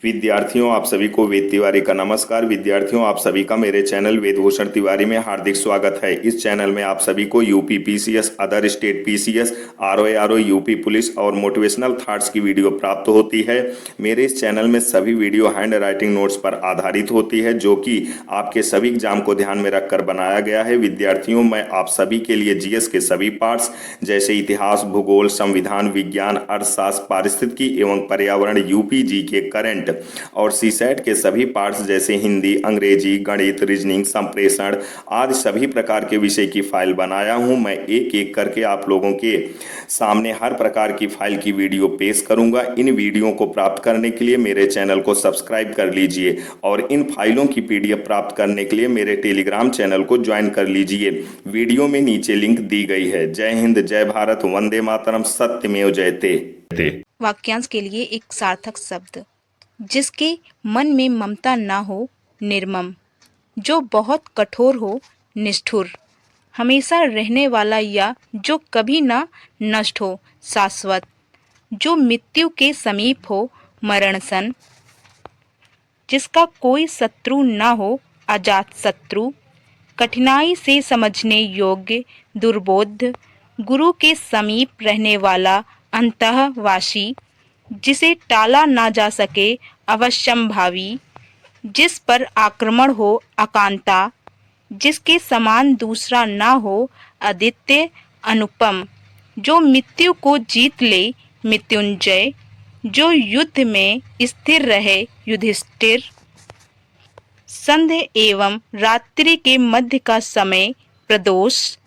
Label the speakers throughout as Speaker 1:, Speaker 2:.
Speaker 1: विद्यार्थियों, आप सभी को वेद तिवारी का नमस्कार। विद्यार्थियों, आप सभी का मेरे चैनल वेदभूषण तिवारी में हार्दिक स्वागत है। इस चैनल में आप सभी को UP PCS, other state PCS, RO UP police और मोटिवेशनल थॉट्स की वीडियो प्राप्त होती है। मेरे इस चैनल में सभी वीडियो हैंड राइटिंग नोट्स पर आधारित होती है, जो कि आपके सभी एग्जाम को ध्यान में रखकर बनाया गया है। विद्यार्थियों, मैं आप सभी के लिए जीएस के सभी पार्ट्स जैसे इतिहास, भूगोल, संविधान, विज्ञान, अर्थशास्त्र, पारिस्थितिकी एवं पर्यावरण, यूपी जी के करंट और सीसैट के सभी पार्ट्स जैसे हिंदी, अंग्रेजी, गणित, रीजनिंग, संप्रेषण आदि सभी प्रकार के विषय की फाइल बनाया हूं। मैं एक एक करके आप लोगों के सामने हर प्रकार की फाइल की वीडियो पेश करूंगा। इन वीडियो को प्राप्त करने के लिए मेरे चैनल को सब्सक्राइब कर लीजिए और इन फाइलों की पीडीएफ प्राप्त करने के लिए मेरे टेलीग्राम चैनल को ज्वाइन कर लीजिए। वीडियो में नीचे लिंक दी गई है। जय हिंद, जय भारत, वंदे मातरम, सत्यमेव जयते।
Speaker 2: वाक्यांश के लिए एक सार्थक शब्द। जिसके मन में ममता ना हो, निर्मम। जो बहुत कठोर हो, निष्ठुर। हमेशा रहने वाला या जो कभी ना नष्ट हो, शाश्वत। जो मृत्यु के समीप हो, मरणसन। जिसका कोई शत्रु ना हो, अजात शत्रु। कठिनाई से समझने योग्य, दुर्बोध। गुरु के समीप रहने वाला, अंतःवासी। जिसे टाला ना जा सके, अवश्यंभावी। जिस पर आक्रमण हो, अकांता। जिसके समान दूसरा ना हो, अद्वितीय, अनुपम। जो मृत्यु को जीत ले, मृत्युंजय। जो युद्ध में स्थिर रहे, युधिष्ठिर। संध्या एवं रात्रि के मध्य का समय, प्रदोष।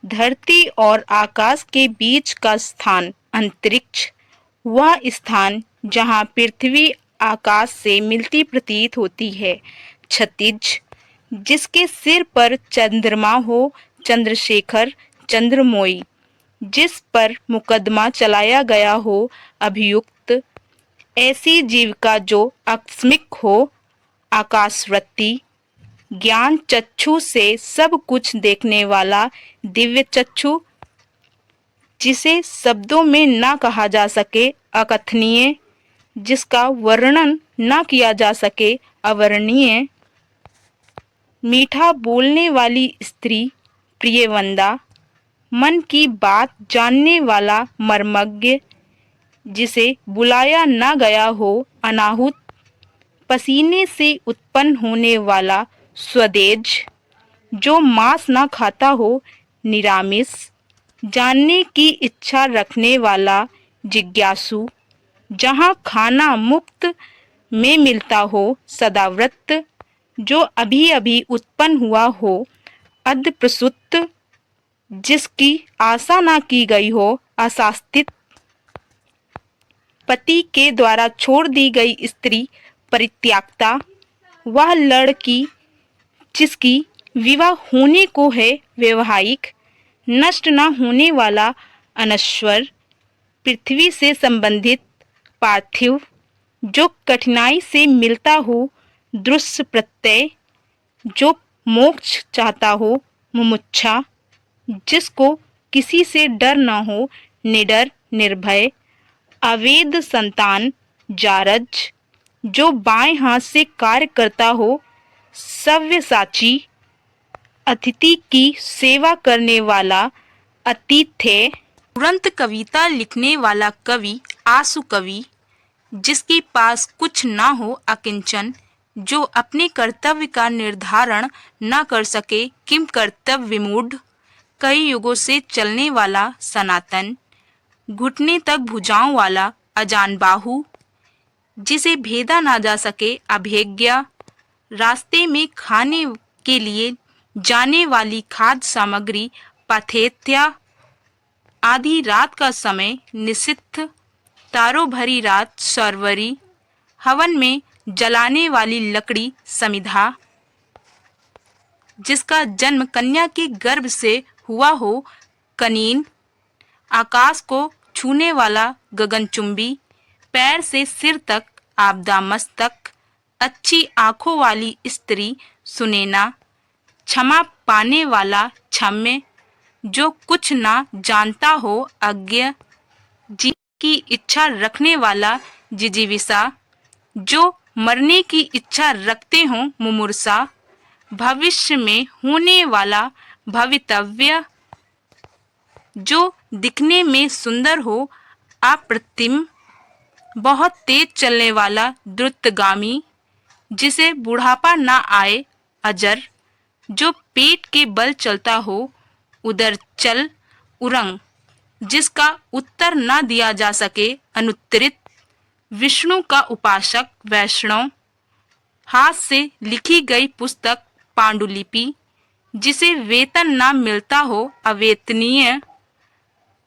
Speaker 2: धरती और आकाश के बीच का स्थान, अंतरिक्ष। वह स्थान जहाँ पृथ्वी आकाश से मिलती प्रतीत होती है, क्षितिज। जिसके सिर पर चंद्रमा हो, चंद्रशेखर, चंद्रमोई। जिस पर मुकदमा चलाया गया हो, अभियुक्त। ऐसी जीविका जो आकस्मिक हो, आकाशवृत्ति। ज्ञान चक्षु से सब कुछ देखने वाला, दिव्य चक्षु। जिसे शब्दों में ना कहा जा सके, अकथनीय। जिसका वर्णन ना किया जा सके, अवर्णनीय। मीठा बोलने वाली स्त्री, प्रियवंदा। मन की बात जानने वाला, मर्मज्ञ। जिसे बुलाया ना गया हो, अनाहुत। पसीने से उत्पन्न होने वाला, स्वदेज। जो मांस ना खाता हो, निरामिष। जानने की इच्छा रखने वाला, जिज्ञासु। जहाँ खाना मुफ्त में मिलता हो, सदाव्रत। जो अभी अभी उत्पन्न हुआ हो, अद्यप्रसूत। जिसकी आशा ना की गई हो, अशास्तित। पति के द्वारा छोड़ दी गई स्त्री, परित्यक्ता। वह लड़की जिसकी विवाह होने को है, वैवाहिक। नष्ट न होने वाला, अनश्वर। पृथ्वी से संबंधित, पार्थिव। जो कठिनाई से मिलता हो, दृश्य प्रत्यय। जो मोक्ष चाहता हो, मुमुक्षा। जिसको किसी से डर न हो, निडर, निर्भय। अवैध संतान, जारज। जो बाएं हाथ से कार्य करता हो, सव्यसाची। अतिथि की सेवा करने वाला, अतिथ्य। तुरंत कविता लिखने वाला कवि, आशु कवि। जिसके पास कुछ ना हो, अकिंचन। जो अपने कर्तव्य का निर्धारण न कर सके, किम कर्तव्य विमूढ़। कई युगों से चलने वाला, सनातन। घुटने तक भुजाओं वाला, अजानबाहु। जिसे भेदा ना जा सके, अभेद्य। रास्ते में खाने के लिए जाने वाली खाद्य सामग्री, पाथेत्या। आधी रात का समय, निषिद्ध। तारों भरी रात, शर्वरी। हवन में जलाने वाली लकड़ी, समिधा। जिसका जन्म कन्या के गर्भ से हुआ हो, कनीन। आकाश को छूने वाला, गगनचुंबी। पैर से सिर तक, आपदा मस्तक। अच्छी आंखों वाली स्त्री, सुनैना। क्षमा पाने वाला, क्षम्य। जो कुछ ना जानता हो, अज्ञ। जी की इच्छा रखने वाला, जिजीविषा। जो मरने की इच्छा रखते हों मुमूर्षा, भविष्य में होने वाला भवितव्य जो दिखने में सुंदर हो अप्रतिम, बहुत तेज चलने वाला द्रुतगामी, जिसे बुढ़ापा ना आए अजर, जो पेट के बल चलता हो उधर चल उरंग, जिसका उत्तर ना दिया जा सके अनुत्तरित, विष्णु का उपासक वैष्णव, हाथ से लिखी गई पुस्तक पांडुलिपि, जिसे वेतन ना मिलता हो अवेतनीय,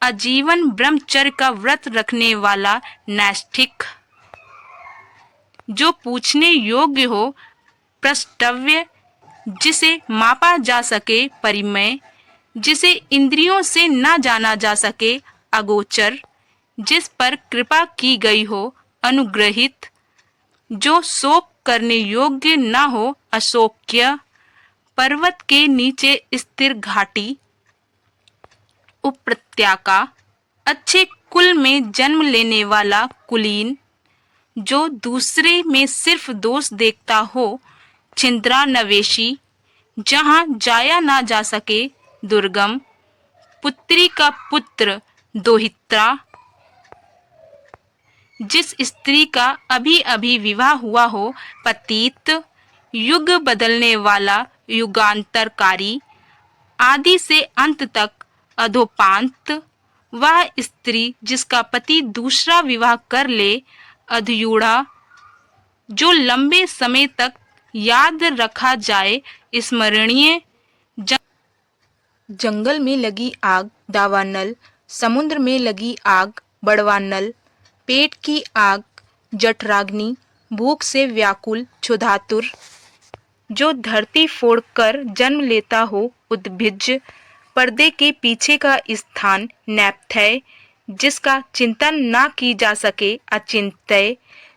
Speaker 2: आजीवन ब्रह्मचर्य का व्रत रखने वाला नैष्ठिक, जो पूछने योग्य हो प्रष्टव्य, जिसे मापा जा सके परिमय, जिसे इंद्रियों से न जाना जा सके अगोचर, जिस पर कृपा की गई हो अनुग्रहित, जो शोक करने योग्य न हो अशोक्य, पर्वत के नीचे स्थिर घाटी उपत्यका, अच्छे कुल में जन्म लेने वाला कुलीन, जो दूसरे में सिर्फ दोष देखता हो छिंद्रा नवेशी, जहाँ जाया ना जा सके दुर्गम, पुत्री का पुत्र दोहित्रा, जिस स्त्री का अभी अभी विवाह हुआ हो पतित, युग बदलने वाला युगांतरकारी, आदि से अंत तक अधोपांत, वह स्त्री जिसका पति दूसरा विवाह कर ले अधयूढ़ा, जो लंबे समय तक याद रखा जाए स्मरणीय, जंगल में लगी आग दावानल, समुद्र में लगी आग बड़वानल, पेट की आग जठराग्नि, भूख से व्याकुल क्षुधातुर, जो धरती फोड़कर जन्म लेता हो उद्भिज, पर्दे के पीछे का स्थान नैपथय, जिसका चिंतन ना की जा सके अचिंत्य,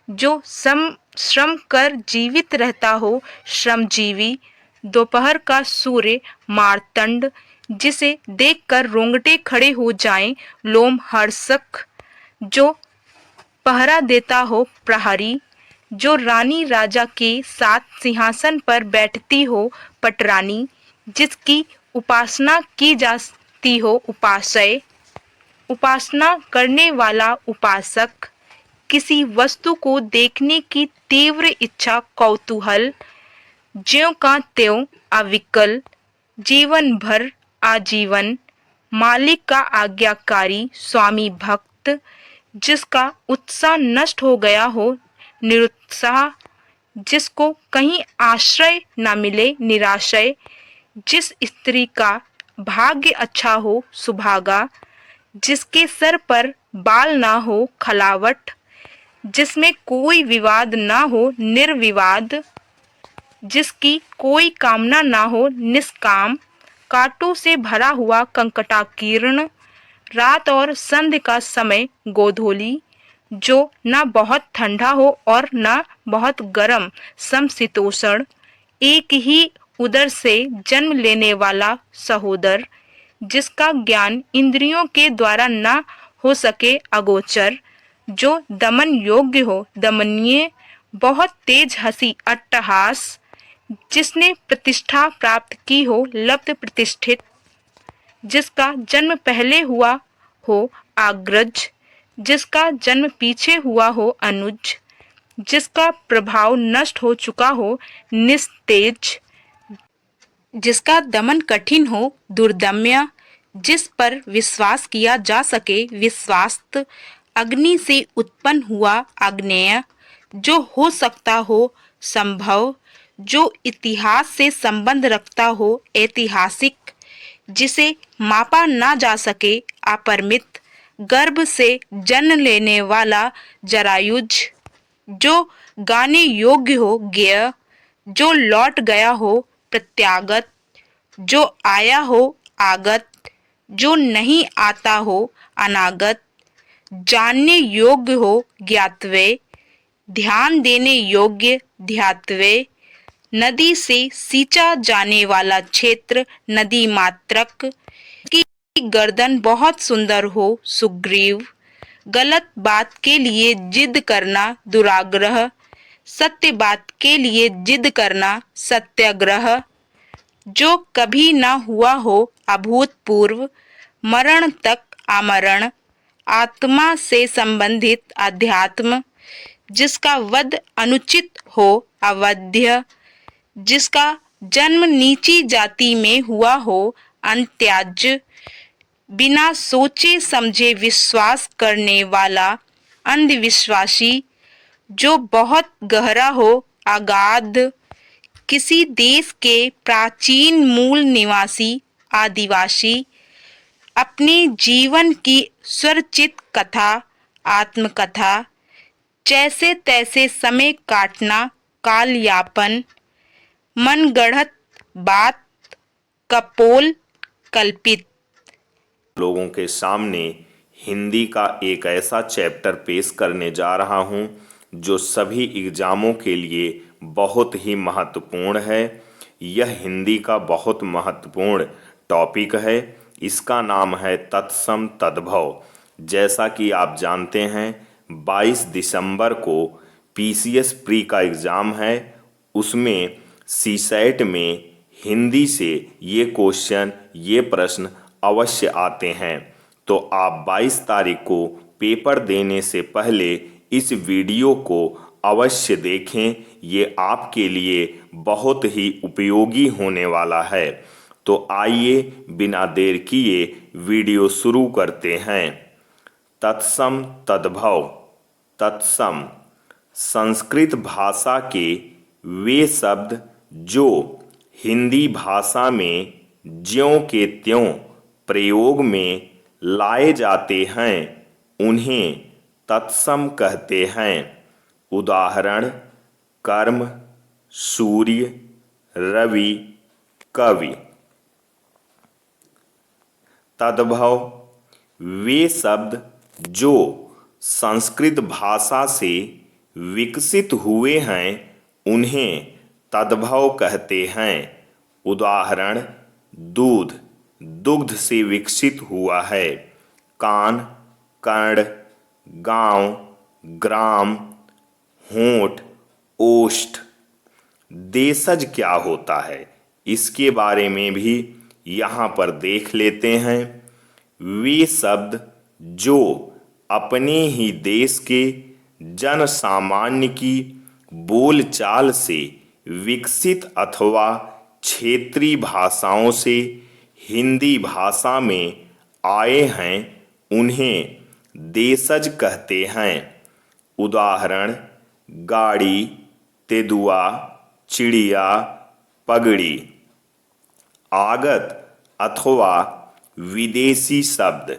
Speaker 2: जो श्रम कर जीवित रहता हो श्रमजीवी, दोपहर का सूर्य मार्तंड, जिसे देखकर रोंगटे खड़े हो जाएं लोमहर्षक, जो पहरा देता हो प्रहरी, जो रानी राजा के साथ सिंहासन पर बैठती हो पटरानी, जिसकी उपासना की जाती हो उपासय, उपासना करने वाला उपासक, किसी वस्तु को देखने की तीव्र इच्छा कौतूहल, ज्यों का त्यों अविकल, जीवन भर आजीवन, मालिक का आज्ञाकारी स्वामी भक्त, जिसका उत्साह नष्ट हो गया हो निरुत्साह, जिसको कहीं आश्रय न मिले निराशय, जिस स्त्री का भाग्य अच्छा हो सुभागा, जिसके सर पर बाल ना हो खलावट, जिसमें कोई विवाद ना हो निर्विवाद, जिसकी कोई कामना ना हो निष्काम, कांटों से भरा हुआ कंकटाकीर्ण, रात और संध्या का समय गोधूली, जो न बहुत ठंडा हो और न बहुत गर्म समशीतोष्ण, एक ही उदर से जन्म लेने वाला सहोदर, जिसका ज्ञान इंद्रियों के द्वारा न हो सके अगोचर, जो दमन योग्य हो दमनीय, बहुत तेज हंसी अट्टहास, जिसने प्रतिष्ठा प्राप्त की हो लब्ध प्रतिष्ठित, जिसका जन्म पहले हुआ हो आग्रज, जिसका जन्म पीछे हुआ हो अनुज, जिसका प्रभाव नष्ट हो चुका हो निस्तेज, जिसका दमन कठिन हो दुर्दम्य, जिस पर विश्वास किया जा सके विश्वास्त, अग्नि से उत्पन्न हुआ आग्नेय, जो हो सकता हो संभव, जो इतिहास से संबंध रखता हो ऐतिहासिक, जिसे मापा ना जा सके अपरिमित, गर्भ से जन्म लेने वाला जरायुज, जो गाने योग्य हो ज्ञेय, जो लौट गया हो प्रत्यागत, जो आया हो आगत, जो नहीं आता हो अनागत, जानने योग्य हो ज्ञातव्य, ध्यान देने योग्य ध्यातव्य, नदी से सींचा जाने वाला क्षेत्र नदी मात्रक, की गर्दन बहुत सुंदर हो सुग्रीव, गलत बात के लिए जिद करना दुराग्रह, सत्य बात के लिए जिद करना सत्याग्रह, जो कभी न हुआ हो अभूतपूर्व, मरण तक आमरण, आत्मा से संबंधित अध्यात्म, जिसका वध अनुचित हो अवध्य, जिसका जन्म नीची जाति में हुआ हो अंत्याज्य, बिना सोचे समझे विश्वास करने वाला अंधविश्वासी, जो बहुत गहरा हो अगाध, किसी देश के प्राचीन मूल निवासी आदिवासी, अपने जीवन की स्वरचित कथा आत्मकथा, जैसे तैसे समय काटना काल यापन, मन गढ़त बात कपोल कल्पित।
Speaker 1: लोगों के सामने हिंदी का एक ऐसा चैप्टर पेश करने जा रहा हूं जो सभी एग्जामों के लिए बहुत ही महत्वपूर्ण है। यह हिंदी का बहुत महत्वपूर्ण टॉपिक है। इसका नाम है तत्सम तद्भव। जैसा कि आप जानते हैं 22 दिसंबर को पीसीएस प्री का एग्ज़ाम है। उसमें सीसैट में हिंदी से ये क्वेश्चन, ये प्रश्न अवश्य आते हैं। तो आप 22 तारीख को पेपर देने से पहले इस वीडियो को अवश्य देखें। ये आपके लिए बहुत ही उपयोगी होने वाला है। तो आइए बिना देर किए वीडियो शुरू करते हैं। तत्सम तद्भव। तत्सम संस्कृत भाषा के वे शब्द जो हिंदी भाषा में ज्यों के त्यों प्रयोग में लाए जाते हैं उन्हें तत्सम कहते हैं। उदाहरण कर्म, सूर्य, रवि, कवि। तद्भव वे शब्द जो संस्कृत भाषा से विकसित हुए हैं उन्हें तद्भव कहते हैं। उदाहरण दूध, दुग्ध से विकसित हुआ है। कान, कर्ण, गांव, ग्राम, होंठ, ओष्ठ। देशज क्या होता है इसके बारे में भी यहाँ पर देख लेते हैं। वे शब्द जो अपने ही देश के जन सामान्य की बोलचाल से विकसित अथवा क्षेत्रीय भाषाओं से हिंदी भाषा में आए हैं उन्हें देशज कहते हैं। उदाहरण गाड़ी, तेंदुआ, चिड़िया, पगड़ी। आगत अथवा विदेशी शब्द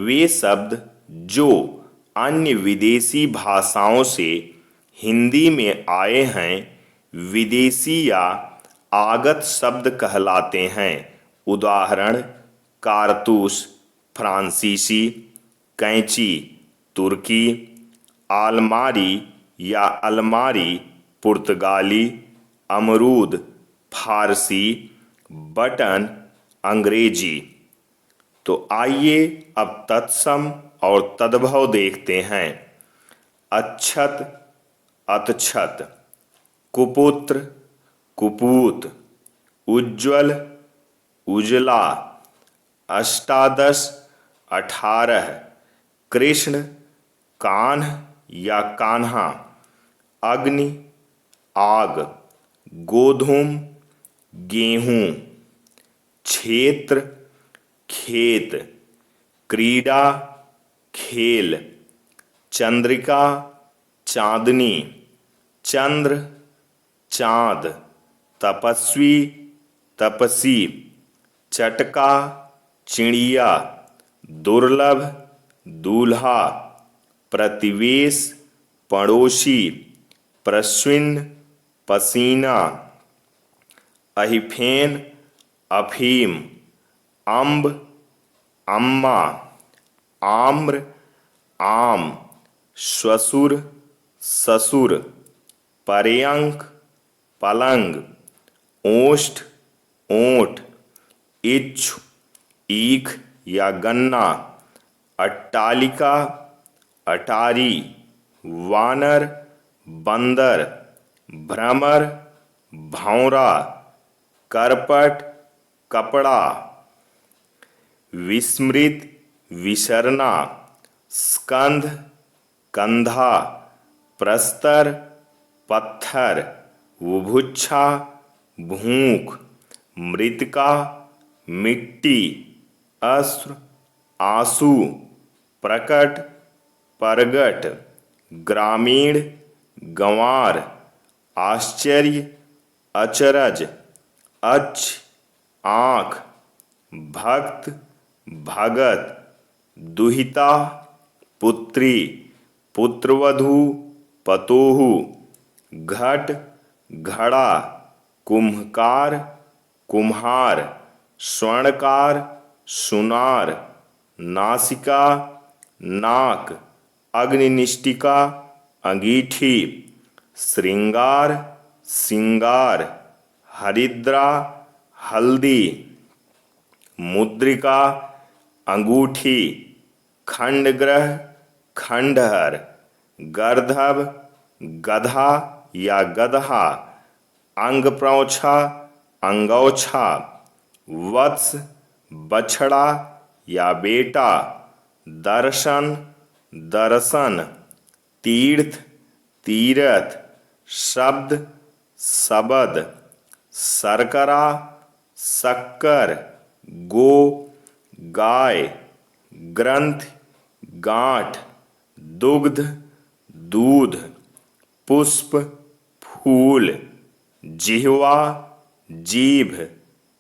Speaker 1: वे शब्द जो अन्य विदेशी भाषाओं से हिंदी में आए हैं विदेशी या आगत शब्द कहलाते हैं। उदाहरण कारतूस फ्रांसीसी, कैंची तुर्की, आलमारी या अलमारी पुर्तगाली, अमरूद फारसी, बटन अंग्रेजी। तो आइए अब तत्सम और तद्भव देखते हैं। अच्छत, अतछत, कुपुत्र, कुपूत, उज्ज्वल, उजला, अष्टादश, 18, कृष्ण, कान्ह या कान्हा, अग्नि, आग, गोधूम, गेहूं, क्षेत्र, खेत, क्रीड़ा, खेल, चंद्रिका, चांदनी, चंद्र, चांद, तपस्वी, तपसी, चटका, चिड़िया, दुर्लभ, दूल्हा, प्रतिवेश, पड़ोसी, प्रश्विन, पसीना, अहिफेन, अफीम, अम्ब, अम्मा, आम्र, आम, श्वशुर, ससुर, पर्यंक, पलंग, ओष्ठ, ओंठ, इच्छु, ईख या गन्ना, अट्टालिका, अटारी, वानर, बंदर, भ्रमर, भौंरा, करपट, कपड़ा, विस्मृत, विसरना, स्कंध, कंधा, प्रस्तर, पत्थर, बुभुक्षा, भूख, मृतिका, मिट्टी, अश्रु, आंसू, प्रकट, प्रगट, ग्रामीण, गंवार, आश्चर्य, अचरज, अच्छ, आँख, भक्त, भगत, दुहिता, पुत्री, पुत्रवधू, पतोहू, घट, घड़ा, कुम्हकार, कुम्हार, स्वर्णकार, सुनार, नासिका, नाक, अग्निनिष्टिका, अंगीठी, श्रृंगार, सिंगार, हरिद्रा, हल्दी, मुद्रिका, अंगूठी, खंडग्रह, खंडहर, गर्दभ, गधा या गदहा, अंगप्रौछा, अंगौछा, वत्स, बछड़ा या बेटा, दर्शन, दर्शन, तीर्थ, तीरथ, शब्द, शबद, शर्करा, शक्कर, गो, गाय, ग्रंथ, गांठ, दुग्ध, दूध, पुष्प, फूल, जिह्वा, जीभ,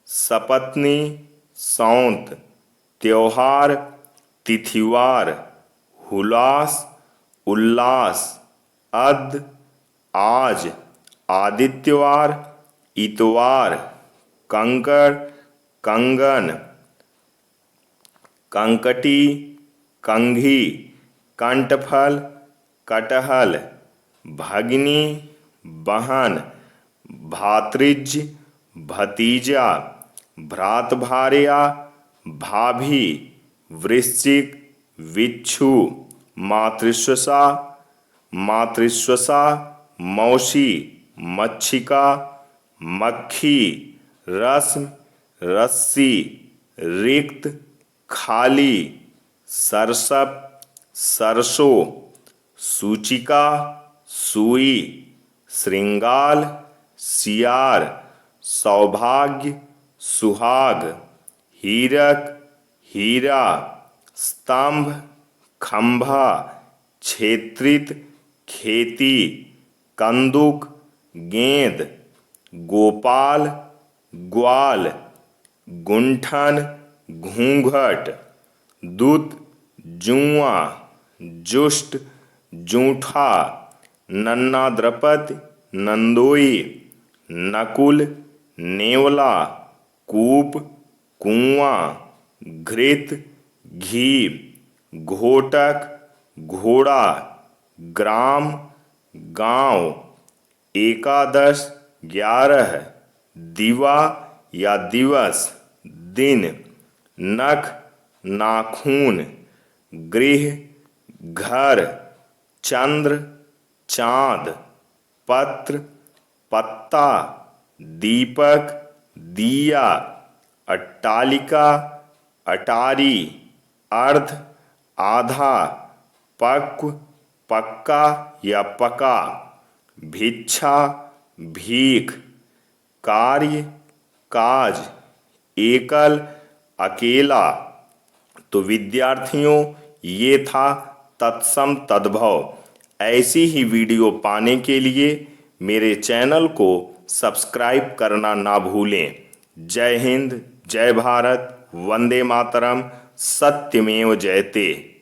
Speaker 1: सपत्नी, सौंत, त्योहार, तिथिवार, हुलास, उल्लास, अद, आज, आदित्यवार, इतवार, कंकड़, कंगन, कंकटी, कंघी, कंठफल, कटहल, भगिनी, बहन, भातृज, भतीजा, भ्रातभार्या, भाभी, वृश्चिक, विच्छु, मातृश्वसा, मातृश्वसा, मौसी, मच्छिका, मक्खी, रस्म, रस्सी, रिक्त, खाली, सरसप, सरसों, सूचिका, सुई, श्रृंगाल, सियार, सौभाग्य, सुहाग, हीरक, हीरा, स्तंभ, खंभा, क्षेत्रित, खेती, कंदुक, गेंद, गोपाल, ग्वाल, गुंठन, घूंघट, दूत, जुआ, जुष्ट, जूठा, नन्ना द्रपति, नंदोई, नकुल, नेवला, कूप, कुआं, घृत, घी, घोटक, घोड़ा, ग्राम, गांव, एकादश, 11, दिवा या दिवस, दिन, नख, नाखून, गृह, घर, चंद्र, चांद, पत्र, पत्ता, दीपक, दिया, अट्टालिका, अटारी, अर्ध, आधा, पक्व, पक्का या पका, भिक्षा, भीख, कार्य, काज, एकल, अकेला। तो विद्यार्थियों, ये था तत्सम तद्भव। ऐसी ही वीडियो पाने के लिए मेरे चैनल को सब्सक्राइब करना ना भूलें। जय हिंद, जय भारत, वंदे मातरम, सत्यमेव जयते।